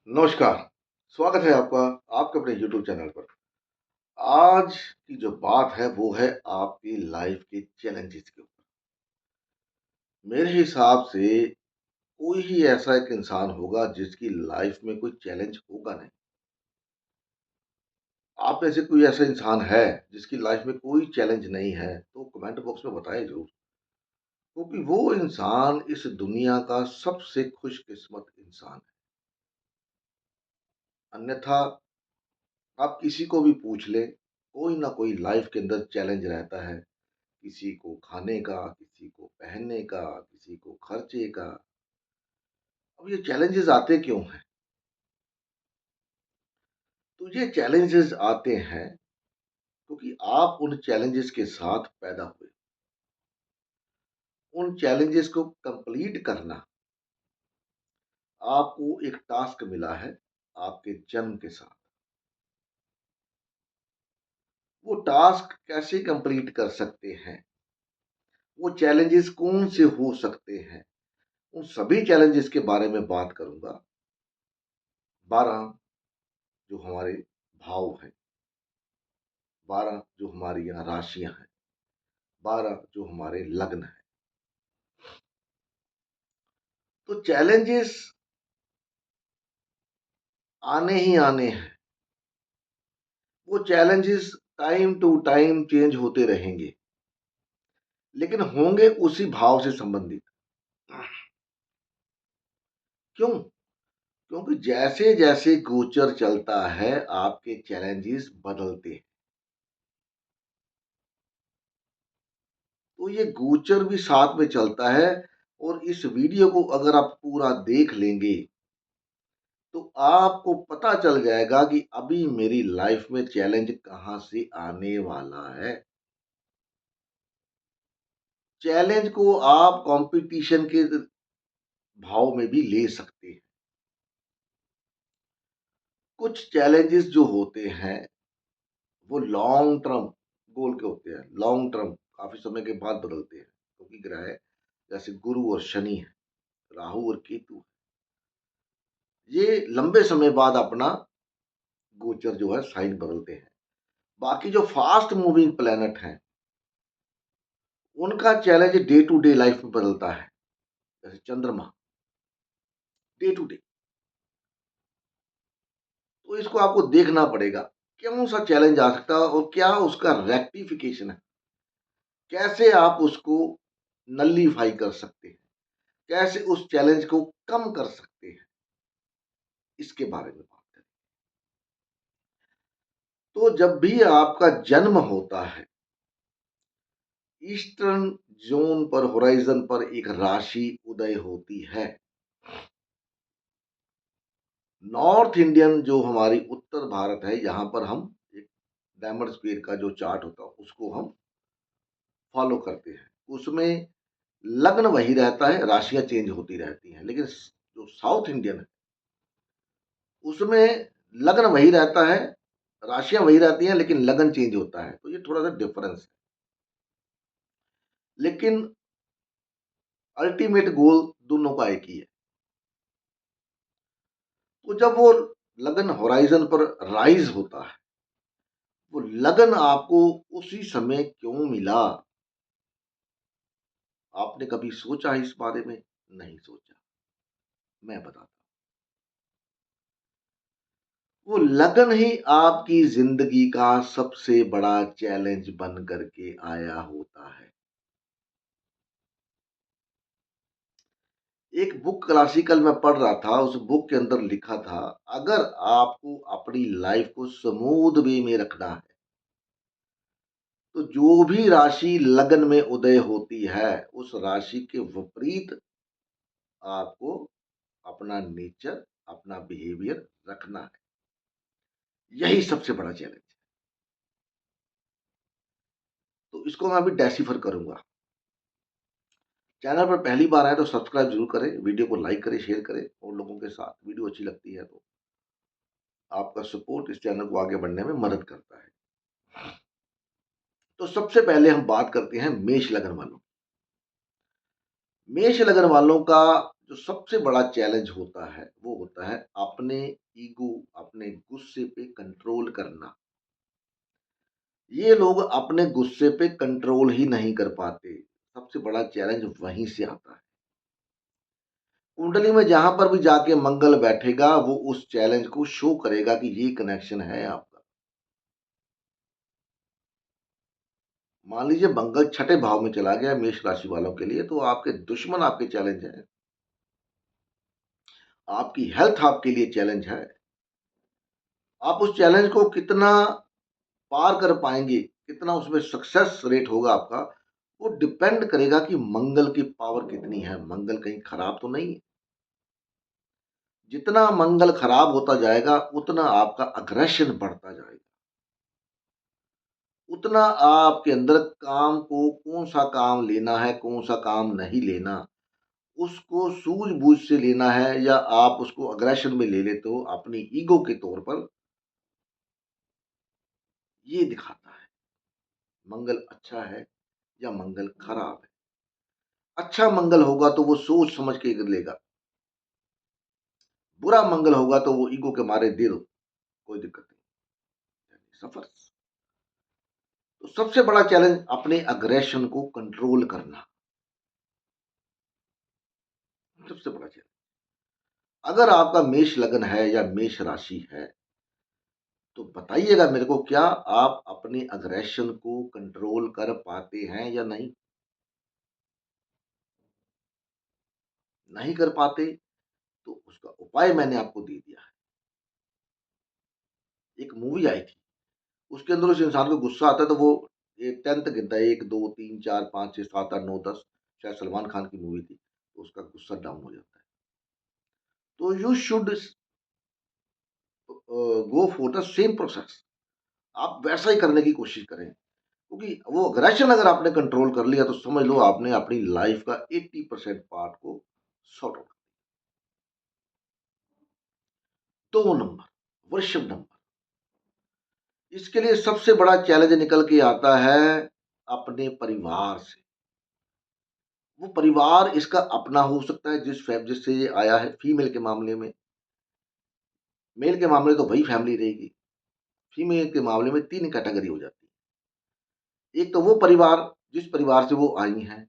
नमस्कार, स्वागत है आपका आपके अपने यूट्यूब चैनल पर। आज की जो बात है वो है आपकी लाइफ के चैलेंजेस के ऊपर। मेरे हिसाब से कोई ही ऐसा एक इंसान होगा जिसकी लाइफ में कोई चैलेंज होगा नहीं। आप में से कोई ऐसा इंसान है जिसकी लाइफ में कोई चैलेंज नहीं है तो कमेंट बॉक्स में बताएं ज़रूर। क्योंकि वो इंसान इस दुनिया का सबसे खुशकिस्मत इंसान है। अन्यथा आप किसी को भी पूछ लें, कोई ना कोई लाइफ के अंदर चैलेंज रहता है। किसी को खाने का, किसी को पहनने का, किसी को खर्चे का। अब ये चैलेंजेस आते क्यों हैं? तो ये चैलेंजेस आते हैं क्योंकि आप उन चैलेंजेस के साथ पैदा हुए। उन चैलेंजेस को कंप्लीट करना आपको एक टास्क मिला है आपके जन्म के साथ। वो टास्क कैसे कंप्लीट कर सकते हैं? वो चैलेंजेस कौन से हो सकते हैं? उन सभी चैलेंजेस के बारे में बात करूंगा। 12 जो हमारे भाव हैं, 12 जो हमारी यहाँ राशियां हैं, 12 जो हमारे लग्न है। तो चैलेंजेस आने ही आने हैं। वो challenges time to time change होते रहेंगे, लेकिन होंगे उसी भाव से संबंधित। क्यों? क्योंकि जैसे जैसे गोचर चलता है आपके चैलेंजेस बदलते हैं। तो ये गोचर भी साथ में चलता है। और इस वीडियो को अगर आप पूरा देख लेंगे तो आपको पता चल जाएगा कि अभी मेरी लाइफ में चैलेंज कहाँ से आने वाला है। चैलेंज को आप कंपटीशन के भाव में भी ले सकते हैं। कुछ चैलेंजेस जो होते हैं वो लॉन्ग टर्म गोल के होते हैं, लॉन्ग टर्म काफी समय के बाद बदलते हैं क्योंकि ग्रह जैसे गुरु और शनि है, राहु और केतु, ये लंबे समय बाद अपना गोचर जो है साइन बदलते हैं। बाकी जो फास्ट मूविंग प्लेनेट हैं उनका challenge day to day life में बदलता है। जैसे चंद्रमा डे टू डे, तो इसको आपको देखना पड़ेगा कौन सा चैलेंज आ सकता है और क्या उसका रेक्टिफिकेशन है। कैसे आप उसको नलीफाई कर सकते हैं, कैसे उस चैलेंज को कम कर सकते हैं, इसके बारे में बात करें। तो जब भी आपका जन्म होता है, ईस्टर्न जोन पर होराइजन पर एक राशि उदय होती है। नॉर्थ इंडियन जो हमारी उत्तर भारत है, यहाँ पर हम एक डायमंड स्क्वायर का जो चार्ट होता है उसको हम फॉलो करते हैं। उसमें लग्न वही रहता है, राशियां चेंज होती रहती हैं, लेकिन जो साउथ इंडियन है उसमें लग्न वही रहता है, राशियां वही रहती हैं, लेकिन लगन चेंज होता है। तो ये थोड़ा सा डिफरेंस है, लेकिन अल्टीमेट गोल दोनों का एक ही है। तो जब वो लगन होराइजन पर राइज होता है, वो लगन आपको उसी समय क्यों मिला? आपने कभी सोचा इस बारे में? नहीं सोचा। मैं बताता हूं। वो लगन ही आपकी जिंदगी का सबसे बड़ा चैलेंज बन करके आया होता है। एक बुक क्लासिकल में पढ़ रहा था, उस बुक के अंदर लिखा था, अगर आपको अपनी लाइफ को स्मूथ वे में रखना है तो जो भी राशि लगन में उदय होती है उस राशि के विपरीत आपको अपना नेचर, अपना बिहेवियर रखना है। यही सबसे बड़ा चैलेंज है। तो इसको मैं अभी डेसिफर करूंगा। चैनल पर पहली बार आए तो सब्सक्राइब जरूर करें, वीडियो को लाइक करें, शेयर करें और लोगों के साथ। वीडियो अच्छी लगती है तो आपका सपोर्ट इस चैनल को आगे बढ़ने में मदद करता है। तो सबसे पहले हम बात करते हैं मेष लगन वालों। मेष लगन वालों का जो सबसे बड़ा चैलेंज होता है, वो होता है अपने ईगो, अपने गुस्से पे कंट्रोल करना। ये लोग अपने गुस्से पे कंट्रोल ही नहीं कर पाते। सबसे बड़ा चैलेंज वहीं से आता है। कुंडली में जहाँ पर भी जाके मंगल बैठेगा, वो उस चैलेंज को शो करेगा कि ये कनेक्शन है आपका। मान लीजिए मंगल छठे भाव में चला गया मेष राशि वालों के लिए, तो आपके दुश्मन आपके चैलेंज हैं। आपकी हेल्थ आपके लिए चैलेंज है। आप उस चैलेंज को कितना पार कर पाएँगे, कितना उसमें सक्सेस रेट होगा आपका, वो डिपेंड करेगा कि मंगल की पावर कितनी है, मंगल कहीं खराब तो नहीं है। जितना मंगल खराब होता जाएगा, उतना आपका अग्रेशन बढ़ता जाएगा। उतना आपके अंदर काम को कौन-सा काम लेना है, कौन-सा काम नहीं लेना, उसको सूझ-बूझ से लेना है या आप उसको अग्रेशन में ले लेते हो अपनी ईगो के तौर पर, ये दिखाता है, मंगल अच्छा है या मंगल खराब है। अच्छा मंगल होगा तो वो सोच समझ के लेगा, बुरा मंगल होगा तो वो ईगो के मारे दे दो, कोई दिक्कत नहीं। सफर तो सबसे बड़ा चैलेंज अपने अग्रेशन को कंट्रोल करना, सबसे बड़ा चैलेंज। अगर आपका मेष लग्न है या मेष राशि है, तो बताइएगा मेरे को क्या आप अपने अग्रेशन को कंट्रोल कर पाते हैं या नहीं? नहीं कर पाते, तो उसका उपाय मैंने आपको दे दिया है। एक मूवी आई थी, उसके अंदर उस इंसान को गुस्सा आता है तो वो ये 10th गिनता है 1, 2, 3, 4, 5, 6, 7, 8, 9, 10, शायद सलमान खान की मूवी थी, तो उसका गुस्सा डाउन हो जाता है। तो you should go for the same process. आप वैसा ही करने की कोशिश करें, क्योंकि वो अग्रेशन अगर आपने कंट्रोल कर लिया तो समझ लो आपने अपनी लाइफ का 80% पार्ट को सॉर्ट आउट। 2 नंबर, वृषभ नंबर, इसके लिए सबसे बड़ा चैलेंज निकल के आता है अपने परिवार से। वो परिवार इसका अपना हो सकता है जिससे ये आया है, फीमेल के मामले में। मेल के मामले तो वही फैमिली रहेगी। फीमेल के मामले में 3 कैटेगरी हो जाती है। एक तो वो परिवार जिस परिवार से वो आई हैं,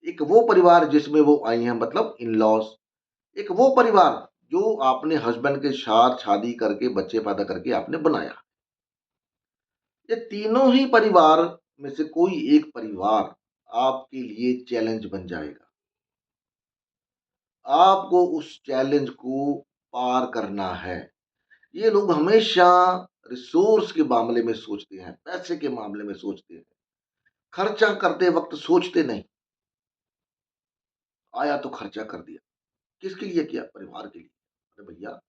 एक वो परिवार जिसमें वो आई हैं मतलब इन-लॉज़, एक वो परिवार जो आपने हस्बैंड के साथ शादी करके बच्चे पैदा करके आपने बनाया। ये तीनों ही परिवार में से कोई एक परिवार आपके लिए चैलेंज बन जाएगा। आपको उस चैलेंज को पार करना है। ये लोग हमेशा रिसोर्स के मामले में सोचते हैं, पैसे के मामले में सोचते हैं। खर्चा करते वक़्त सोचते नहीं, आया तो खर्चा कर दिया। किसके लिए किया? परिवार के लिए। अरे भैया,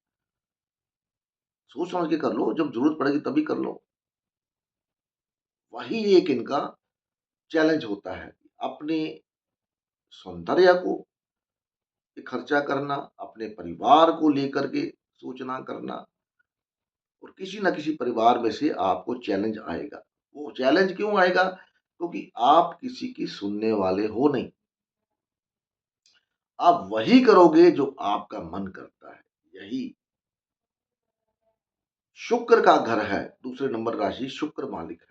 सोच समझ के कर लो, जब ज़रूरत पड़ेगी तभी कर लो। वही एक इनका चैलेंज होता है। अपने सौंदर्य को पे खर्चा करना, अपने परिवार को लेकर के सोचना करना और किसी न किसी परिवार में से आपको चैलेंज आएगा। वो चैलेंज क्यों आएगा? क्योंकि आप किसी की सुनने वाले हो नहीं। आप वही करोगे जो आपका मन करता है। यही शुक्र का घर है, दूसरे नंबर राशि शुक्र मालिक है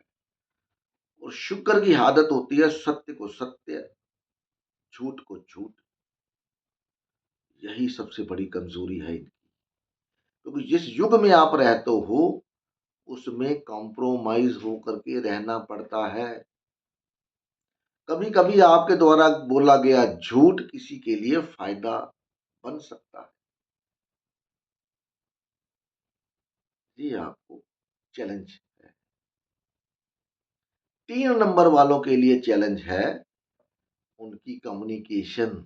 और शुक्र की आदत होती है सत्य को सत्य, झूठ को झूठ। यही सबसे बड़ी कमज़ोरी है इनकी। क्योंकि जिस युग में आप रहते हो, उसमें कॉम्प्रोमाइज़ होकर के रहना पड़ता है। कभी-कभी आपके द्वारा बोला गया झूठ किसी के लिए फ़ायदा बन सकता है। ये आपको चैलेंज है। 3 नंबर वालों के लिए चैलेंज है उनकी कम्युनिकेशन,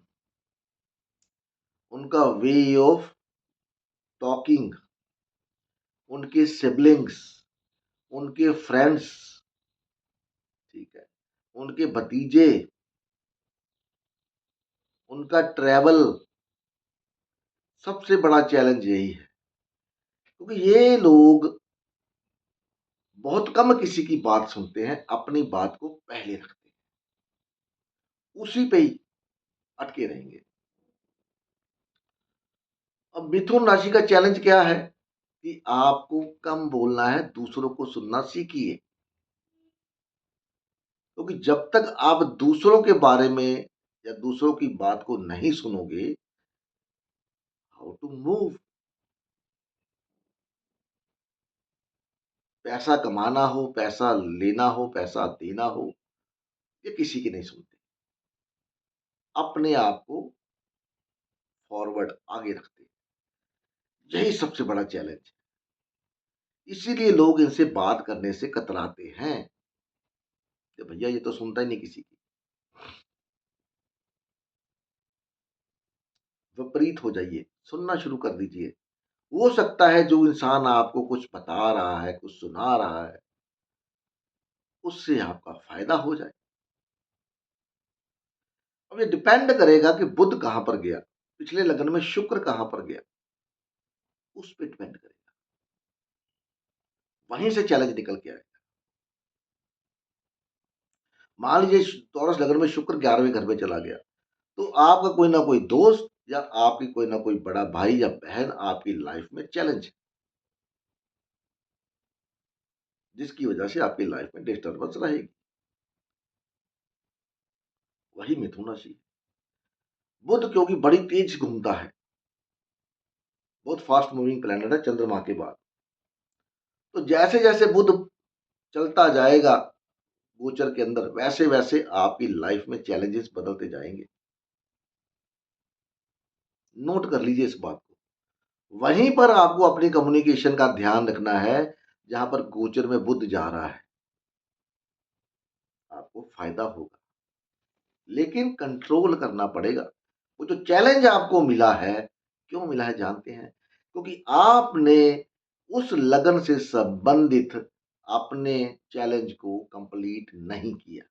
उनका वे ऑफ टॉकिंग, उनके सिबलिंग्स, उनके फ्रेंड्स, ठीक है, उनके भतीजे, उनका ट्रैवल, सबसे बड़ा चैलेंज यही है। क्योंकि ये लोग बहुत कम किसी की बात सुनते हैं, अपनी बात को पहले रखते हैं, उसी पे ही अटके रहेंगे। अब मिथुन राशि का चैलेंज क्या है कि आपको कम बोलना है, दूसरों को सुनना सीखिए। क्योंकि जब तक आप दूसरों के बारे में या दूसरों की बात को नहीं सुनोगे, हाउ टू मूव, पैसा कमाना हो, पैसा लेना हो, पैसा देना हो, ये किसी की नहीं सुनते। अपने आप को फॉरवर्ड आगे रखते हैं। यही सबसे बड़ा चैलेंज है। इसीलिए लोग इनसे बात करने से कतराते हैं कि भैया ये तो सुनता ही नहीं किसी की। विपरीत हो जाइए, सुनना शुरू कर दीजिए। हो सकता है जो इंसान आपको कुछ बता रहा है, कुछ सुना रहा है, उससे आपका फायदा हो जाए। अब ये डिपेंड करेगा कि बुध कहाँ पर गया, पिछले लगन में शुक्र कहाँ पर गया, उस पे डिपेंड करेगा। वहीं से चैलेंज निकल के आएगा। मान लीजिए टॉरस लगन में शुक्र 11वें घर में चला गया, तो आपका कोई ना कोई दोस्त या आपकी कोई ना कोई बड़ा भाई या बहन आपकी लाइफ में चैलेंज है, जिसकी वजह से आपकी लाइफ में डिस्टर्बेंस रहेगी। वही मिथुन राशि। बुध क्योंकि बड़ी तेज घूमता है, बहुत फास्ट मूविंग प्लैनेट है चंद्रमा के बाद। तो जैसे जैसे बुध चलता जाएगा गोचर के अंदर, वैसे वैसे आपकी लाइफ में चैलेंजेस बदलते जाएंगे। नोट कर लीजिए इस बात को। वहीं पर आपको अपनी कम्युनिकेशन का ध्यान रखना है, जहां पर गोचर में बुध जा रहा है, आपको फायदा होगा, लेकिन कंट्रोल करना पड़ेगा। वो जो चैलेंज आपको मिला है, क्यों मिला है जानते हैं? क्योंकि आपने उस लगन से संबंधित अपने चैलेंज को कंप्लीट नहीं किया।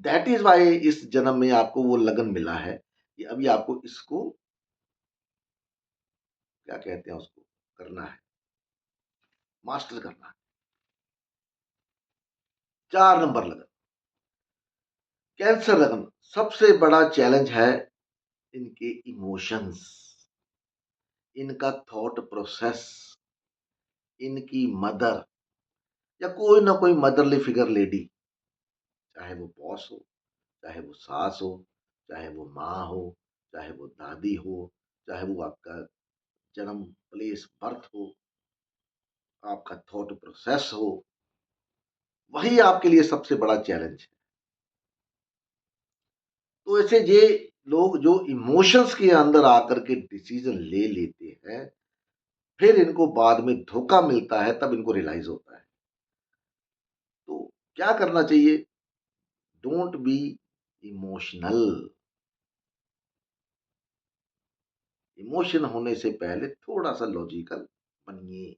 दैट इज वाई इस जन्म में आपको वो लगन मिला है कि अभी आपको इसको क्या कहते हैं उसको करना है, मास्टर करना है। 4 नंबर लगन, कैंसर लगन। सबसे बड़ा चैलेंज है इनके इमोशंस, इनका थॉट प्रोसेस, इनकी मदर या कोई ना कोई मदरली फिगर लेडी, चाहे वो बॉस हो, चाहे वो सास हो, चाहे वो माँ हो, चाहे वो दादी हो, चाहे वो आपका जन्म प्लेस बर्थ हो, आपका थॉट प्रोसेस हो, वही आपके लिए सबसे बड़ा चैलेंज है। तो ऐसे ये लोग जो इमोशंस के अंदर आकर के डिसीजन ले लेते हैं, फिर इनको बाद में धोखा मिलता है, तब इनको रियलाइज होता है। तो क्या करना चाहिए? Don't be emotional. इमोशन होने से पहले थोड़ा सा लॉजिकल बनिए।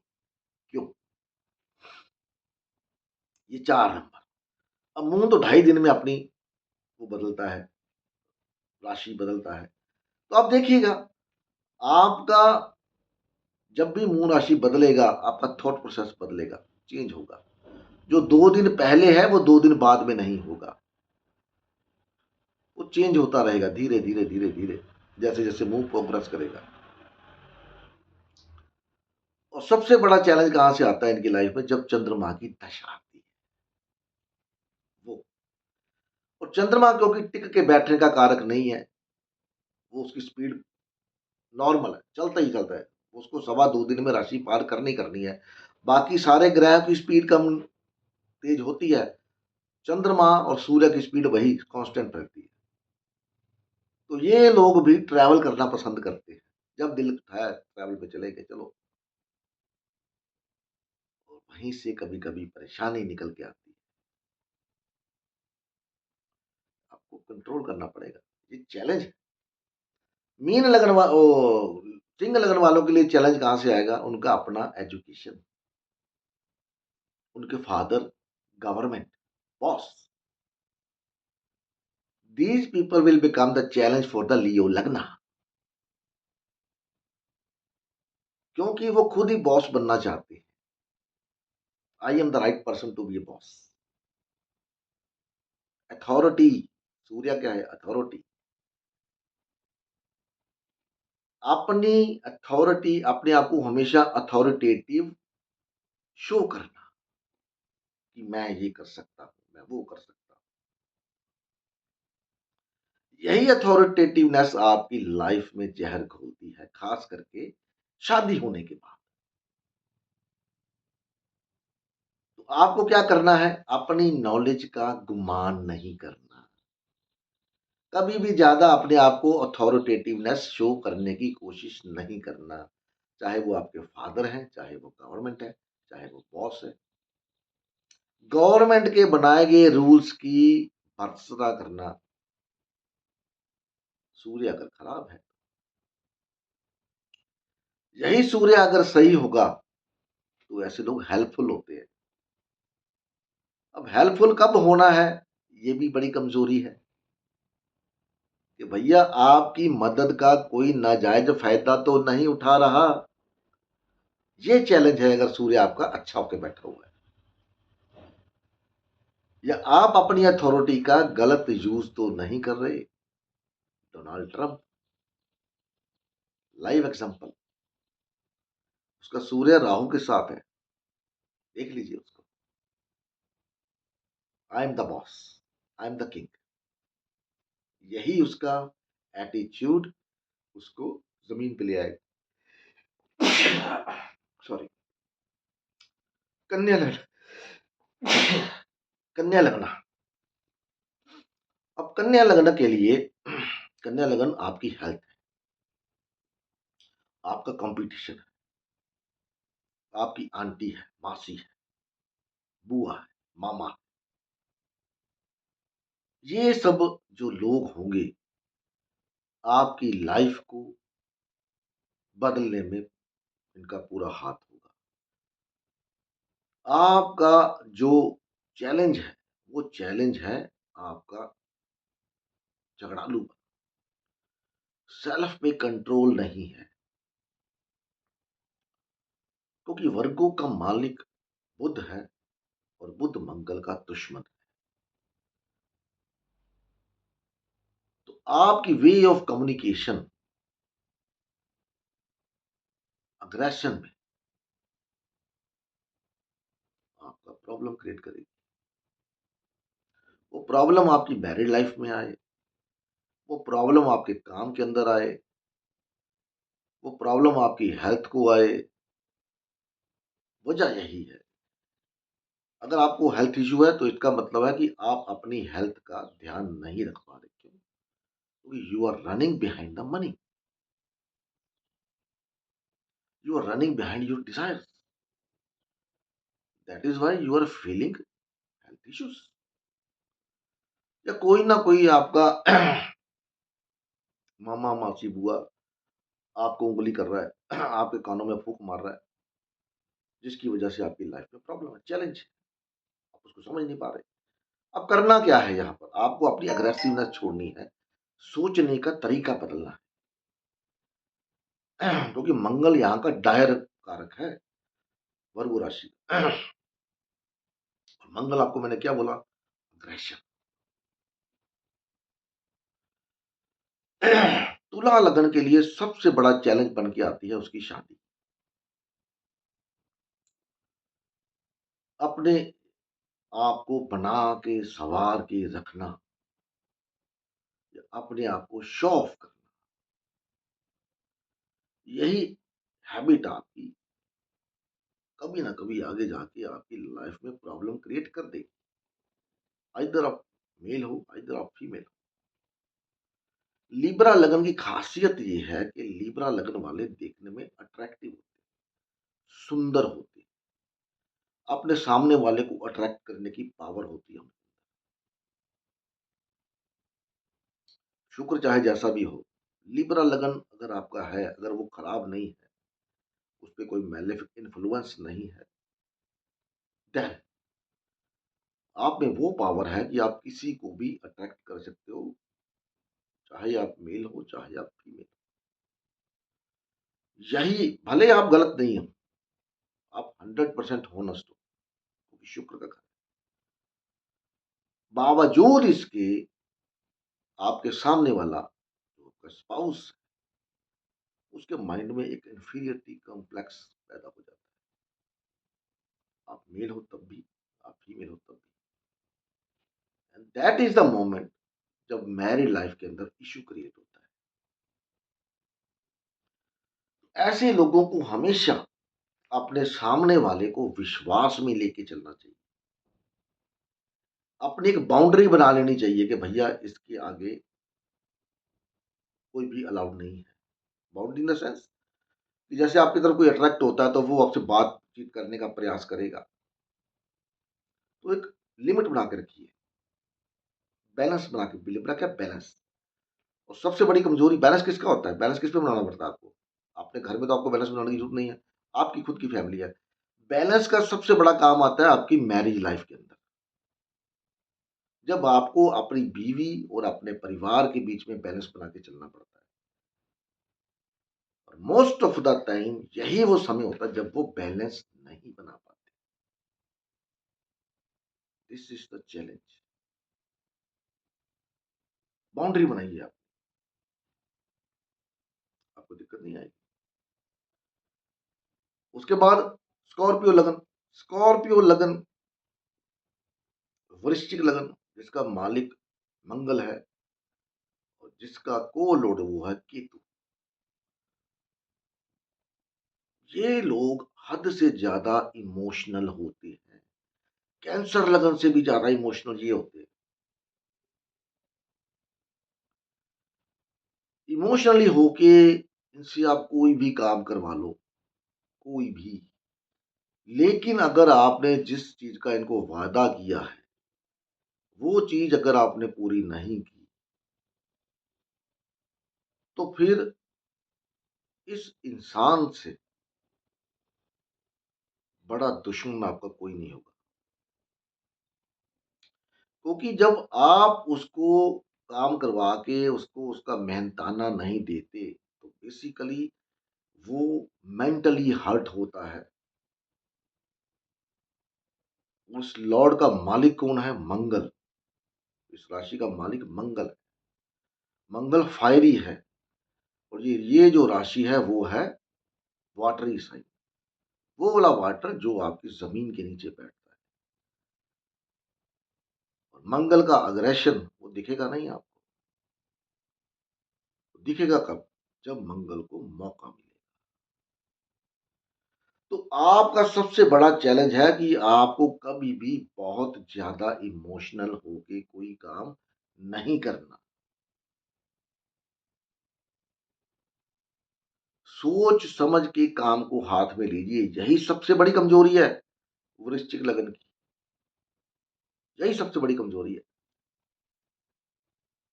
क्यों? ये 4 नंबर। अब मून तो 2.5 दिन में अपनी वो बदलता है, राशि बदलता है। तो आप देखिएगा, आपका जब भी मून राशि बदलेगा, आपका थॉट प्रोसेस बदलेगा, चेंज होगा। जो 2 दिन पहले है वो 2 दिन बाद में नहीं होगा, वो चेंज होता रहेगा धीरे धीरे धीरे धीरे, जैसे जैसे मूव प्रोग्रेस करेगा। और सबसे बड़ा चैलेंज कहां से आता है इनकी लाइफ में? जब चंद्रमा की दशा आती है वो। और चंद्रमा क्योंकि टिक के बैठने का कारक नहीं है, वो उसकी स्पीड नॉर्मल है, चलता ही चलता है। उसको 2.25 दिन में राशि पार करनी करनी है। बाकी सारे ग्रह की स्पीड कम तेज होती है, चंद्रमा और सूर्य की स्पीड वही कांस्टेंट रहती है। तो ये लोग भी ट्रैवल करना पसंद करते हैं। जब दिल है ट्रैवल पे चले गए, चलो। और वहीं से कभी कभी परेशानी निकल के आती है, आपको कंट्रोल करना पड़ेगा। ये चैलेंज है। मीन लगन वा ओ सिंह लगन वालों के लिए चैलेंज कहाँ से आएगा? उनका अपना एजुकेशन, उनके father government, boss. These people will become the challenge for the Leo Lagna, क्योंकि वो खुद ही बॉस बनना चाहते हैं। I am the right person to be a boss. Authority, सूर्य क्या है? अथॉरिटी। अपनी अथॉरिटी, अपने आप को हमेशा अथॉरिटेटिव शो करना कि मैं ये कर सकता हूँ, मैं वो कर सकता हूँ। यही अथॉरिटेटिवनेस आपकी लाइफ में ज़हर घोलती है, ख़ास करके शादी होने के बाद। तो आपको क्या करना है? अपनी नॉलेज का गुमान नहीं करना। कभी भी ज़्यादा अपने आप को अथॉरिटेटिवनेस शो करने की कोशिश नहीं करना। चाहे वो आपके फादर हैं, चाहे वो गवर्नमेंट है, चाहे वो बॉस है। गवर्नमेंट के बनाए गए रूल्स की भर्त्सना करना, सूर्य अगर खराब है, यही सूर्य अगर सही होगा, तो ऐसे लोग हेल्पफुल होते हैं। अब हेल्पफुल कब होना है, ये भी बड़ी कमज़ोरी है कि भैया आपकी मदद का कोई नाजायज़ फ़ायदा तो नहीं उठा रहा। ये चैलेंज है अगर सूर्य आपका अच्छा होके बैठा हुआ है। या आप अपनी अथॉरिटी का गलत यूज़ तो नहीं कर रहे। डोनाल्ड ट्रंप, लाइव एग्ज़ाम्पल, उसका सूर्य राहु के साथ है। देख लीजिए उसको। आई am the boss, I am the king. यही उसका एटीट्यूड उसको ज़मीन पे ले आएगा। सॉरी। कन्या लग्न, कन्या लग्न। अब कन्या लग्न के लिए कन्या लग्न आपकी हेल्थ है, आपका कंपटीशन है, आपकी आंटी है, मासी है, बुआ है, मामा है। ये सब जो लोग होंगे, आपकी लाइफ को बदलने में इनका पूरा हाथ होगा। आपका जो चैलेंज है, वो चैलेंज है आपका झगड़ालू, सेल्फ पे कंट्रोल नहीं है, क्योंकि वर्गों का मालिक बुध है और बुध मंगल का दुश्मन है। तो आपकी वे ऑफ कम्युनिकेशन अग्रेशन में आपका प्रॉब्लम क्रिएट करेगी। वो प्रॉब्लम आपकी मैरिड लाइफ में आए, वो प्रॉब्लम आपके काम के अंदर आए, वो प्रॉब्लम आपकी हेल्थ को आए। वजह यही है। अगर आपको हेल्थ इश्यू है तो इसका मतलब है कि आप अपनी हेल्थ का ध्यान नहीं रख पा रहे। क्यों? क्योंकि you are running behind the money, you are running behind your desires, that is why you are feeling health issues. या कोई ना कोई आपका मामा मासी बुआ आपको उंगली कर रहा है, आपके कानों में फूंक मार रहा है, जिसकी वजह से आपकी लाइफ में प्रॉब्लम है, चैलेंज है, आप उसको समझ नहीं पा रहे। अब करना क्या है? यहाँ पर आपको अपनी अग्रेसिवनेस छोड़नी है, सोचने का तरीका बदलना है। क्योंकि मंगल यहाँ का डायर कारक है, वर्गो राशि। मंगल आपको मैंने क्या बोला? अग्रेशन। तुला लगन के लिए सबसे बड़ा चैलेंज बन के आती है उसकी शादी। अपने आप को बना के संवार के रखना, या अपने आप को शो ऑफ करना, यही हैबिट आपकी कभी ना कभी आगे जाके आपकी लाइफ में प्रॉब्लम क्रिएट कर देगी। आइदर आप मेल हो, आइदर आप फीमेल हो। लिब्रा लगन की खासियत ये है कि लिब्रा लगन वाले देखने में अट्रैक्टिव होते हैं, सुंदर होते हैं, अपने सामने वाले को अट्रैक्ट करने की पावर होती है। शुक्र चाहे जैसा भी हो, लिब्रा लगन अगर आपका है, अगर वो खराब नहीं है, उस पे कोई मैलेफिक इन्फ्लुएंस नहीं है, देन आप में वो पावर है कि आप किसी को भी अट्रैक्ट कर सकते हो, चाहे आप मेल हो, चाहे आप फीमेल। यही, भले आप गलत नहीं हो, आप 100% होनेस्ट हो, क्योंकि शुक्र का घर। बावजूद इसके आपके सामने वाला जो आपका स्पाउस उसके माइंड में एक इन्फीरियरिटी कॉम्प्लेक्स पैदा हो जाता है। आप मेल हो तब भी, आप फीमेल हो तब भी। And that is the moment जब मैरिड लाइफ के अंदर इश्यू क्रिएट होता है। ऐसे लोगों को हमेशा अपने सामने वाले को विश्वास में लेके चलना चाहिए। अपनी एक बाउंड्री बना लेनी चाहिए कि भैया इसके आगे कोई भी अलाउड नहीं है। बाउंड्री इन द सेंस कि जैसे आपकी तरफ कोई अट्रैक्ट होता है तो वो आपसे बातचीत करने का प्रयास करेगा। तो एक लिमिट बना के रखिए, बैलेंस बना के बना क्या बैलेंस। और सबसे बड़ी कमजोरी बैलेंस किसका होता है? बैलेंस किस पे बनाना पड़ता है आपको? अपने घर में तो आपको बैलेंस बनाने की जरूरत नहीं है, आपकी खुद की फैमिली है। बैलेंस का सबसे बड़ा काम आता है आपकी मैरिज लाइफ के अंदर। जब आपको अपनी बीवी और अपने परिवार के बीच में बैलेंस बना के चलना पड़ता है। और मोस्ट ऑफ द टाइम यही वो समय होता है जब वो बैलेंस नहीं बना पाते। This is the challenge. Boundary बनाइए आप, आपको दिक्कत नहीं आएगी। उसके बाद स्कॉर्पियो लगन। स्कॉर्पियो लगन, वृश्चिक लगन, जिसका मालिक मंगल है और जिसका को लॉर्ड वो है केतु। ये लोग हद से ज्यादा इमोशनल होते हैं। कैंसर लगन से भी ज्यादा इमोशनल ये होते हैं। इमोशनली होके इनसे आप कोई भी काम करवा लो, कोई भी। लेकिन अगर आपने जिस चीज का इनको वादा किया है वो चीज अगर आपने पूरी नहीं की तो फिर इस इंसान से बड़ा दुश्मन आपका कोई नहीं होगा। क्योंकि जब आप उसको काम करवा के उसको उसका मेहनताना नहीं देते तो बेसिकली वो मेंटली हर्ट होता है। उस लॉर्ड का मालिक कौन है? मंगल। इस राशि का मालिक मंगल है। मंगल फायरी है। और ये जो राशि है वो है वाटरी साइन। वो वाला वाटर जो आपकी जमीन के नीचे बैठता है। और मंगल का अग्रेशन वो दिखेगा नहीं आपको। दिखेगा कब? जब मंगल को मौका मिले। तो आपका सबसे बड़ा चैलेंज है कि आपको कभी भी बहुत ज्यादा इमोशनल होके कोई काम नहीं करना। सोच समझ के काम को हाथ में लीजिए। यही सबसे बड़ी कमजोरी है वृश्चिक लगन की। यही सबसे बड़ी कमजोरी है।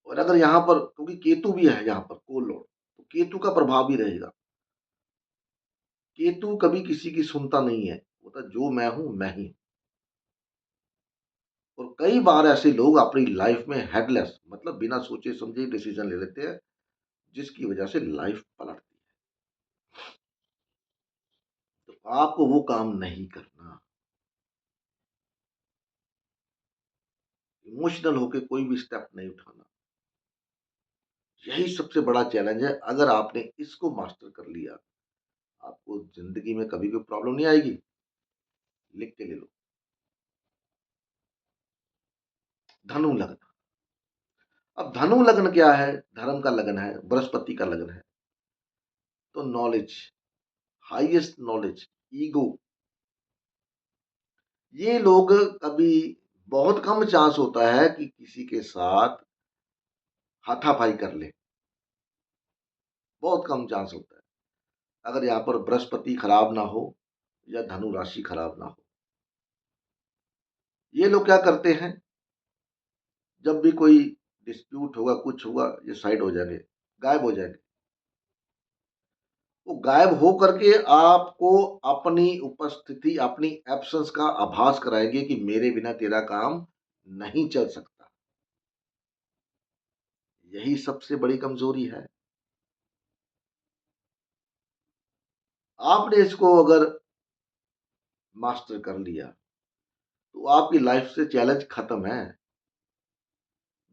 और अगर यहाँ पर क्योंकि केतु भी है यहाँ पर कोल लॉर्ड, तो केतु का प्रभाव भी रहेगा। केतु कभी किसी की सुनता नहीं है, वो तो जो मैं हूं मैं ही हूं। और कई बार ऐसे लोग अपनी लाइफ में हेडलेस मतलब बिना सोचे समझे डिसीजन ले लेते हैं जिसकी वजह से लाइफ पलटती है। तो आपको वो काम नहीं करना। इमोशनल होके कोई भी स्टेप नहीं उठाना। यही सबसे बड़ा चैलेंज है। अगर आपने इसको मास्टर कर लिया आपको जिंदगी में कभी कोई प्रॉब्लम नहीं आएगी। लिख के ले लो। धनु लग्न। अब धनु लग्न क्या है? धर्म का लगन है, बृहस्पति का लगन है। तो नॉलेज, हाईएस्ट नॉलेज, ईगो, ये लोग कभी बहुत कम चांस होता है कि किसी के साथ हाथापाई कर ले। बहुत कम चांस होता है अगर यहाँ पर बृहस्पति खराब ना हो या धनु राशि खराब ना हो। ये लोग क्या करते हैं? जब भी कोई डिस्प्यूट होगा कुछ होगा ये साइड हो जाएंगे, गायब हो जाएंगे। वो गायब हो करके आपको अपनी उपस्थिति अपनी एब्सेंस का आभास कराएंगे कि मेरे बिना तेरा काम नहीं चल सकता। यही सबसे बड़ी कमजोरी है। आपने इसको अगर मास्टर कर लिया तो आपकी लाइफ से चैलेंज खत्म है।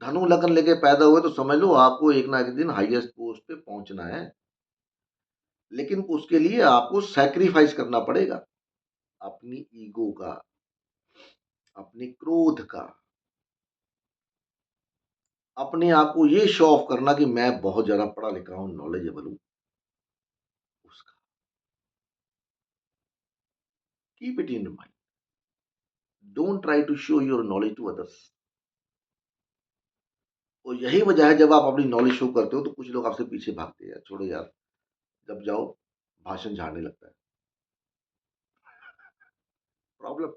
धनु लगन लेके पैदा हुए तो समझ लो आपको एक ना एक दिन हाईएस्ट पोस्ट पे पहुंचना है। लेकिन उसके लिए आपको सैक्रिफाइस करना पड़ेगा, अपनी ईगो का, अपने क्रोध का, अपने आप को ये शो ऑफ करना कि मैं बहुत ज़्यादा पढ़ा लिखा हूँ, नॉलेजेबल हूँ, उसका। Keep it in mind, don't try to show your knowledge to others. और यही वजह है, जब आप अपनी नॉलेज शो करते हो तो कुछ लोग आपसे पीछे भागते हैं, छोड़ो यार, जब जाओ भाषण झाड़ने लगता है। प्रॉब्लम,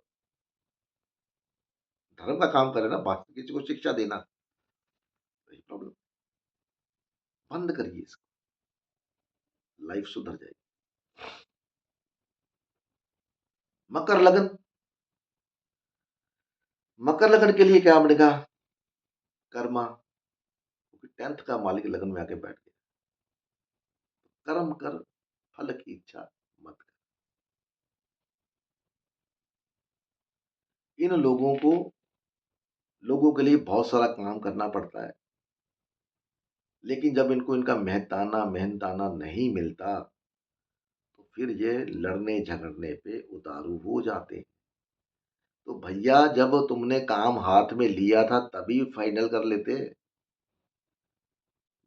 धर्म का काम करे ना, बात किसी को शिक्षा देना, वही प्रॉब्लम। बंद करिए इसको, लाइफ सुधर जाएगी। मकर लगन, मकर लगन के लिए क्या बनेगा? कर्मा, क्योंकि 10th का मालिक लगन में आके बैठ गया। कर्म कर, फल की इच्छा मत कर। इन लोगों के लिए बहुत सारा काम करना पड़ता है, लेकिन जब इनको इनका मेहनताना नहीं मिलता, तो फिर ये लड़ने झगड़ने पे उतारू हो जाते हैं। तो भैया, जब तुमने काम हाथ में लिया था तभी फाइनल कर लेते।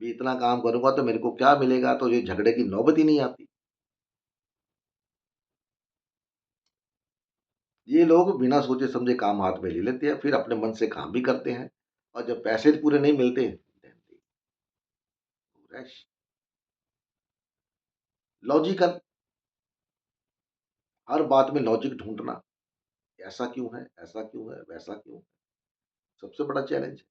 भी इतना काम करूंगा तो मेरे को क्या मिलेगा, तो ये झगड़े की नौबत ही नहीं आती। ये लोग बिना सोचे समझे काम हाथ में ले लेते हैं, फिर अपने मन से काम भी करते हैं, और जब पैसे पूरे नहीं मिलते, लॉजिकल, हर बात में लॉजिक ढूंढना, ऐसा क्यों है, ऐसा क्यों है, वैसा क्यों है, सबसे बड़ा चैलेंज।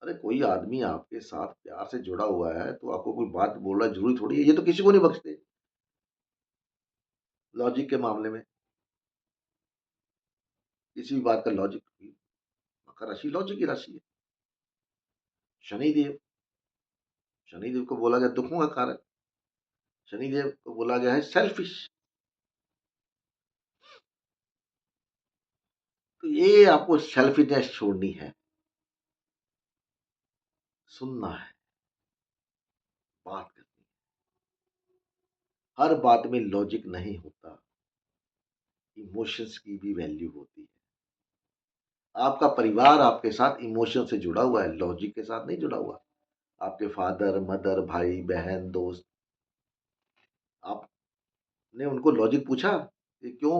अरे कोई आदमी आपके साथ प्यार से जुड़ा हुआ है तो आपको कोई बात बोलना जरूरी थोड़ी है, ये तो किसी को नहीं बख्शते लॉजिक के मामले में, किसी भी बात का लॉजिक। मकर राशि लॉजिक की राशि है। शनिदेव, शनिदेव को बोला गया दुखों का कारक, शनिदेव को बोला गया है सेल्फिश। तो ये आपको सेल्फिशनेस छोड़नी है, सुनना है, बात करनी है। हर बात में लॉजिक नहीं होता, इमोशंस की भी वैल्यू होती है। आपका परिवार आपके साथ इमोशन से जुड़ा हुआ है, लॉजिक के साथ नहीं जुड़ा हुआ। आपके फादर मदर, भाई बहन, दोस्त, आपने उनको लॉजिक पूछा कि क्यों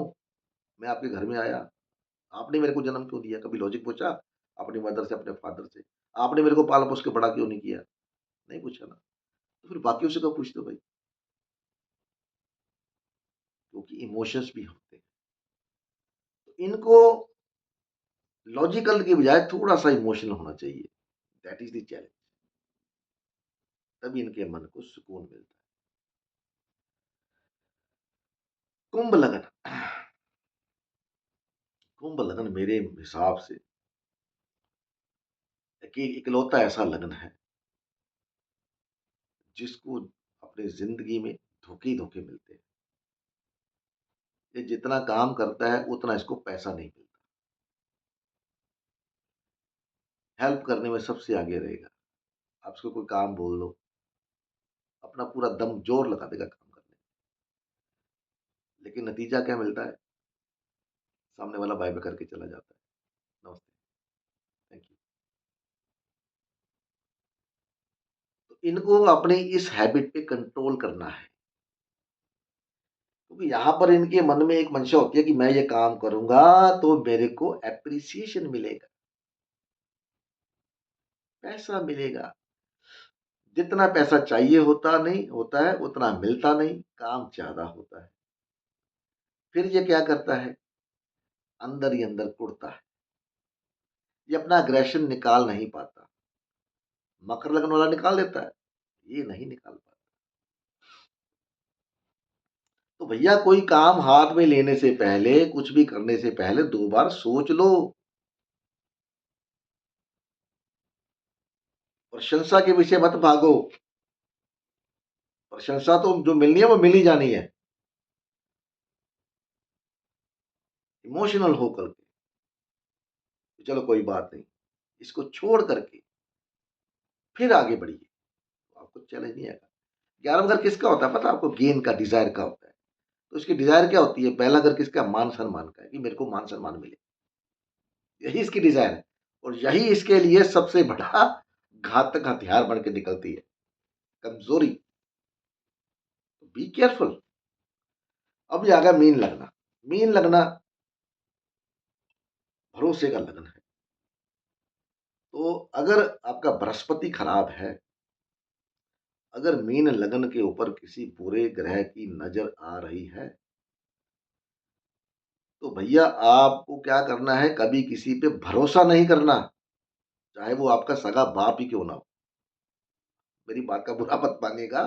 मैं आपके घर में आया, आपने मेरे को जन्म क्यों दिया, कभी लॉजिक पूछा अपनी मदर से, अपने फादर से? आपने मेरे को पाला पोस के बड़ा क्यों नहीं किया? नहीं पूछा ना। तो फिर बाकियों से कब पूछते हो भाई? क्योंकि इमोशंस भी होते हैं। तो इनको लॉजिकल की बजाय थोड़ा सा इमोशनल होना चाहिए, दैट इज द चैलेंज। तभी इनके मन को सुकून मिलता है। कुंभ लगन, कुंभ लगन मेरे हिसाब से कि इकलौता ऐसा लगन है जिसको अपनी जिंदगी में धोखे ही धोखे मिलते हैं। ये जितना काम करता है उतना इसको पैसा नहीं मिलता, हेल्प करने में सबसे आगे रहेगा। आप उसको कोई काम बोल दो, अपना पूरा दम जोर लगा देगा काम करने में। लेकिन नतीजा क्या मिलता है? सामने वाला बाय बाय करके चला जाता है। नमस्ते, थैंक यू। तो इनको अपनी इस हैबिट पे कंट्रोल करना है, क्योंकि यहाँ पर इनके मन में एक मंशा होती है कि मैं ये काम करूंगा तो मेरे को एप्रिसिएशन मिलेगा, पैसा मिलेगा। जितना पैसा चाहिए होता नहीं होता है, उतना मिलता नहीं, काम ज्यादा होता है। फिर ये क्या करता है? अंदर ही अंदर कुढ़ता है, ये अपना अग्रेशन निकाल नहीं पाता। मकर लगन वाला निकाल देता है, ये नहीं निकाल पाता। तो भैया, कोई काम हाथ में लेने से पहले, कुछ भी करने से पहले 2 बार सोच लो। प्रशंसा के पीछे मत भागो, प्रशंसा तो जो मिलनी है वो मिल ही जानी है। इमोशनल होकर के, तो चलो कोई बात नहीं, इसको छोड़ करके फिर आगे बढ़िए, तो आपको चैलेंज नहीं आएगा। 11वां घर किसका होता है पता है आपको? गेन का, डिज़ायर का होता है। तो इसकी डिज़ायर क्या होती है? पहला घर किसका? मान-सम्मान का है कि मेरे को मान-सम्मान मिले। यही इसकी डिज़ायर है और यही इसके लिए सबसे बड़ा घातक हथियार बन के निकलती है, कमज़ोरी। Be careful. अब ये आ गया मीन लगना। मीन लगना भरोसे का लगन है। तो अगर आपका बृहस्पति खराब है, अगर मीन लगन के ऊपर किसी बुरे ग्रह की नज़र आ रही है, तो भैया आपको क्या करना है, कभी किसी पे भरोसा नहीं करना, चाहे वो आपका सगा बाप ही क्यों ना हो। मेरी बात का बुरा मत मानिएगा।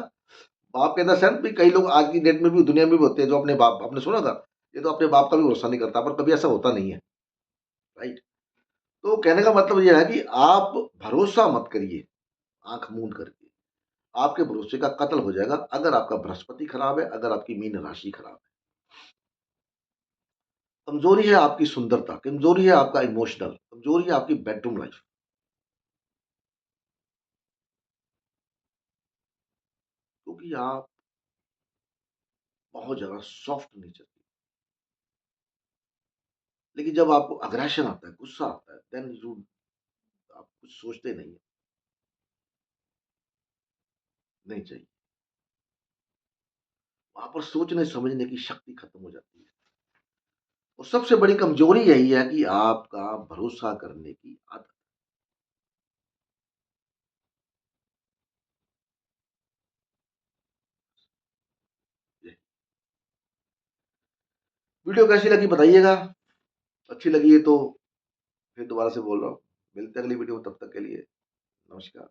बाप इन द सेंस भी कई लोग आज की डेट में भी दुनिया में भी होते हैं जो अपने बाप, आपने सुना था, ये तो अपने बाप का भी भरोसा नहीं करता, पर कभी ऐसा होता नहीं है, राइट? तो कहने का मतलब ये है कि आप भरोसा मत करिए आँख मूंद करके। आपके भरोसे का कत्ल हो जाएगा अगर आपका बृहस्पति खराब है, अगर आपकी मीन राशि खराब है। कमज़ोरी है आपकी सुंदरता, कमज़ोरी है आपका इमोशनल, कमज़ोरी है आपकी बेडरूम लाइफ़, क्योंकि आप बहुत ज़्यादा सॉफ्ट नेचर की। लेकिन जब आपको अग्रेशन आता है, गुस्सा आता है, देन यू आप कुछ सोचते नहीं हैं, नहीं चाहिए। वहाँ पर सोचने-समझने की शक्ति खत्म हो जाती है। और सबसे बड़ी कमज़ोरी यही है कि आपका भरोसा करने की आदत है। वीडियो कैसी लगी बताइएगा? अच्छी लगी है तो फिर दोबारा से बोल रहा हूँ। मिलते हैं अगली वीडियो में, तब तक के लिए नमस्कार।